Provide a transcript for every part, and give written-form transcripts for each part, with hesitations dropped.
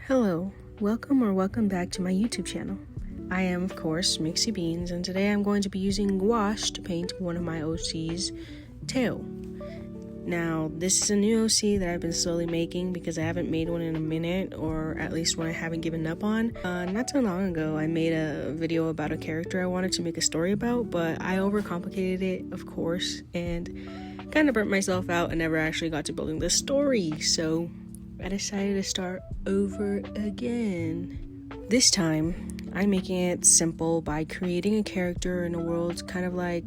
Hello, welcome back to my YouTube channel. I am, of course, Mixibeans, and today I'm going to be using gouache to paint one of my OC's Teo. Now, this is a new OC that I've been slowly making because I haven't made one in a minute, or at least one I haven't given up on. Not too long ago, I made a video about a character I wanted to make a story about, but I overcomplicated it, of course, and kind of burnt myself out and never actually got to building the story, so I decided to start over again. This time, I'm making it simple by creating a character in a world kind of like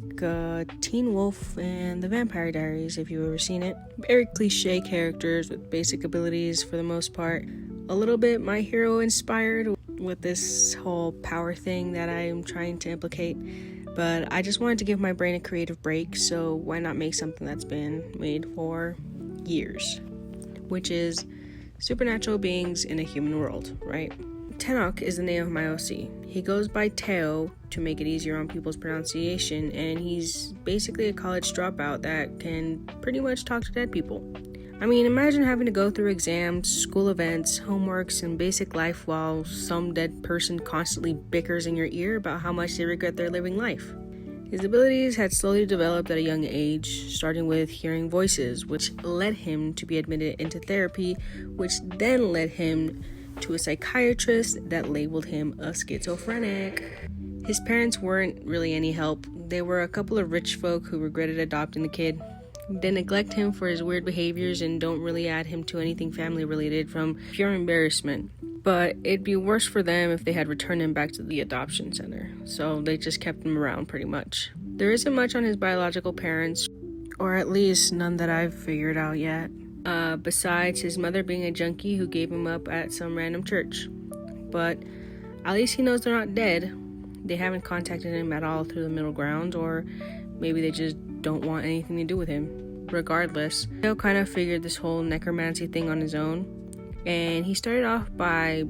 Teen Wolf and the Vampire Diaries, if you've ever seen it. Very cliche characters with basic abilities for the most part. A little bit My Hero inspired with this whole power thing that I'm trying to implicate. But I just wanted to give my brain a creative break, so why not make something that's been made for years? Which is supernatural beings in a human world, right? Tenoch is the name of my OC. He goes by Teo to make it easier on people's pronunciation, and he's basically a college dropout that can pretty much talk to dead people. I mean, imagine having to go through exams, school events, homeworks, and basic life while some dead person constantly bickers in your ear about how much they regret their living life. His abilities had slowly developed at a young age, starting with hearing voices, which led him to be admitted into therapy, which then led him to a psychiatrist that labeled him a schizophrenic. His parents weren't really any help. They were a couple of rich folk who regretted adopting the kid. They neglect him for his weird behaviors and don't really add him to anything family related from pure embarrassment. But it'd be worse for them if they had returned him back to the adoption center, so they just kept him around pretty much. There isn't much on his biological parents, or at least none that I've figured out yet. Besides his mother being a junkie who gave him up at some random church. But at least he knows they're not dead. They haven't contacted him at all through the middle ground, or maybe they just don't want anything to do with him. Regardless, Theo kind of figured this whole necromancy thing on his own, and he started off by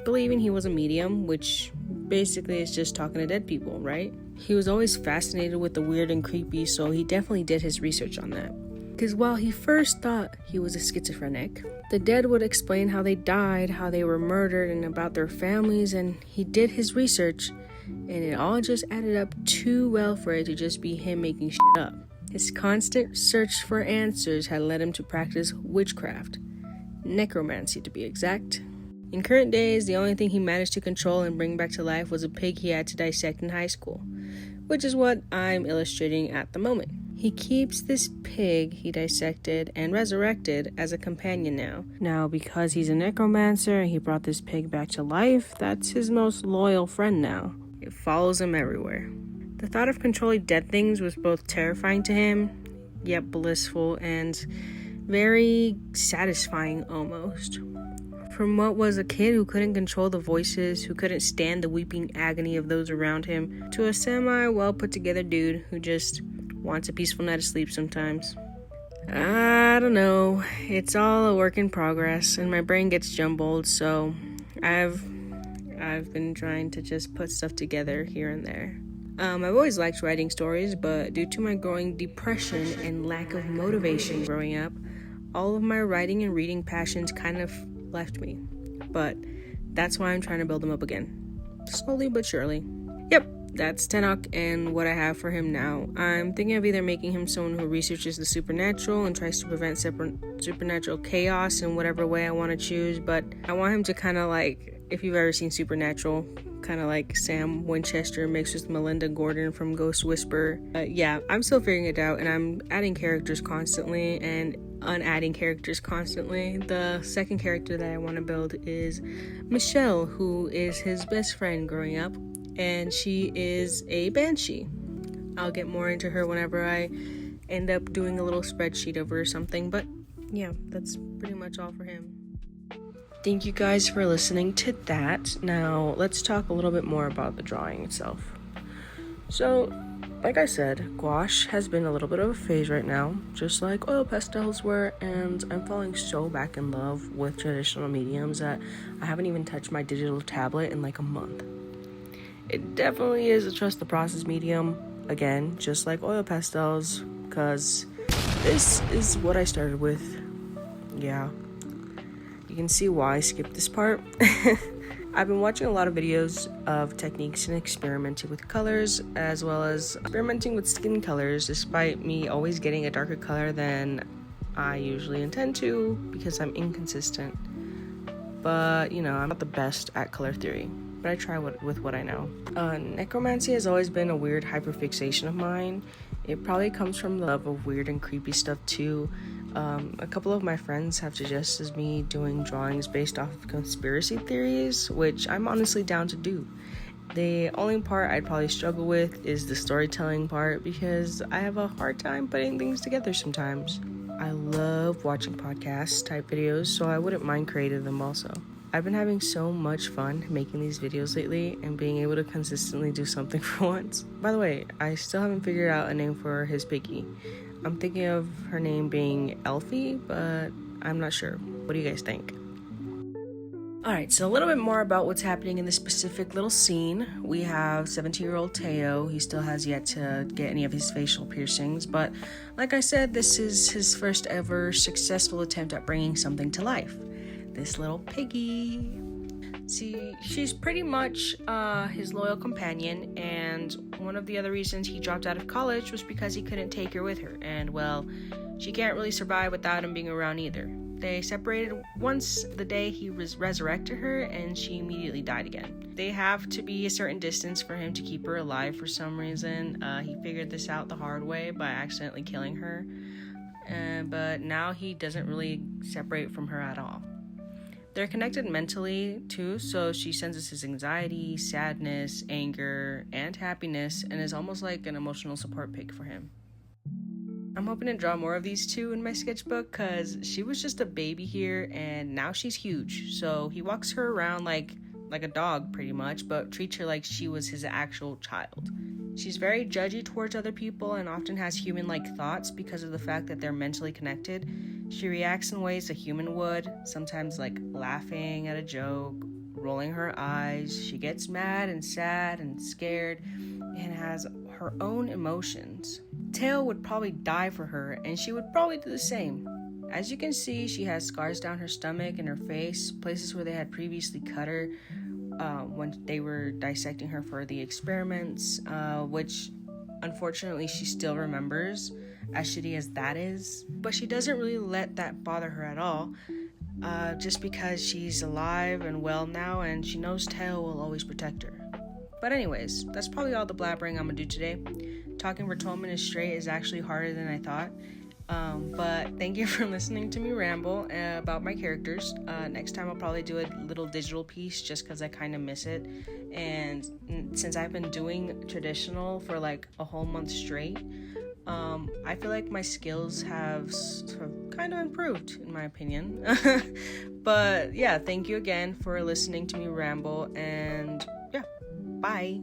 believing he was a medium, which basically is just talking to dead people, right? He was always fascinated with the weird and creepy, so he definitely did his research on that. Because while he first thought he was a schizophrenic, the dead would explain how they died, how they were murdered, and about their families, and he did his research, and it all just added up too well for it to just be him making shit up. His constant search for answers had led him to practice witchcraft, necromancy to be exact. In current days, the only thing he managed to control and bring back to life was a pig he had to dissect in high school, which is what I'm illustrating at the moment. He keeps this pig he dissected and resurrected as a companion now. Now, because he's a necromancer and he brought this pig back to life, that's his most loyal friend now. It follows him everywhere. The thought of controlling dead things was both terrifying to him, yet blissful and very satisfying almost. From what was a kid who couldn't control the voices, who couldn't stand the weeping agony of those around him, to a semi-well put together dude who just wants a peaceful night of sleep sometimes. I don't know. It's all a work in progress, and my brain gets jumbled, so I've been trying to just put stuff together here and there. I've always liked writing stories, but due to my growing depression and lack of motivation growing up, all of my writing and reading passions kind of left me. But that's why I'm trying to build them up again. Slowly but surely. Yep. That's Tenoch and what I have for him now. I'm thinking of either making him someone who researches the supernatural and tries to prevent supernatural chaos in whatever way I want to choose, but I want him to kind of like, if you've ever seen Supernatural, kind of like Sam Winchester mixed with Melinda Gordon from Ghost Whisperer. Yeah, I'm still figuring it out, and I'm adding characters constantly and unadding characters constantly. The second character that I want to build is Michelle, who is his best friend growing up, and she is a banshee. I'll get more into her whenever I end up doing a little spreadsheet of her or something, but yeah, that's pretty much all for him. Thank you guys for listening to that. Now, let's talk a little bit more about the drawing itself. So, like I said, gouache has been a little bit of a phase right now, just like oil pastels were, and I'm falling so back in love with traditional mediums that I haven't even touched my digital tablet in like a month. It definitely is a trust the process medium, again, just like oil pastels, because this is what I started with. Yeah, you can see why I skipped this part. I've been watching a lot of videos of techniques and experimenting with colors, as well as experimenting with skin colors, despite me always getting a darker color than I usually intend to, because I'm inconsistent. But, you know, I'm not the best at color theory, but I try with what I know. Necromancy has always been a weird hyperfixation of mine. It probably comes from the love of weird and creepy stuff too. A couple of my friends have suggested me doing drawings based off of conspiracy theories, which I'm honestly down to do. The only part I'd probably struggle with is the storytelling part, because I have a hard time putting things together sometimes. I love watching podcast type videos, so I wouldn't mind creating them also. I've been having so much fun making these videos lately and being able to consistently do something for once. By the way, I still haven't figured out a name for his piggy. I'm thinking of her name being Elfie, but I'm not sure. What do you guys think? Alright, so a little bit more about what's happening in this specific little scene. We have 17-year-old Teo. He still has yet to get any of his facial piercings, but like I said, this is his first ever successful attempt at bringing something to life. This little piggy. See, she's pretty much his loyal companion, and one of the other reasons he dropped out of college was because he couldn't take her with her, and well, she can't really survive without him being around either. They separated once the day he resurrected her, and she immediately died again. They have to be a certain distance for him to keep her alive for some reason. He figured this out the hard way by accidentally killing her, but now he doesn't really separate from her at all. They're connected mentally too, so she senses his anxiety, sadness, anger, and happiness, and is almost like an emotional support pig for him. I'm hoping to draw more of these two in my sketchbook, because she was just a baby here and now she's huge. So he walks her around like a dog pretty much, but treats her like she was his actual child. She's very judgy towards other people and often has human-like thoughts because of the fact that they're mentally connected. She reacts in ways a human would, sometimes like laughing at a joke, rolling her eyes. She gets mad and sad and scared and has her own emotions. Teo would probably die for her, and she would probably do the same. As you can see, she has scars down her stomach and her face, places where they had previously cut her when they were dissecting her for the experiments, which unfortunately she still remembers, as shitty as that is. But she doesn't really let that bother her at all, just because she's alive and well now, and she knows Teo will always protect her. But anyways, that's probably all the blabbering I'm gonna do today. Talking for 12 minutes straight is actually harder than I thought. But thank you for listening to me ramble about my characters. Next time I'll probably do a little digital piece just because I kind of miss it. And since I've been doing traditional for like a whole month straight, I feel like my skills have sort of kind of improved, in my opinion. But yeah, thank you again for listening to me ramble, and yeah, bye.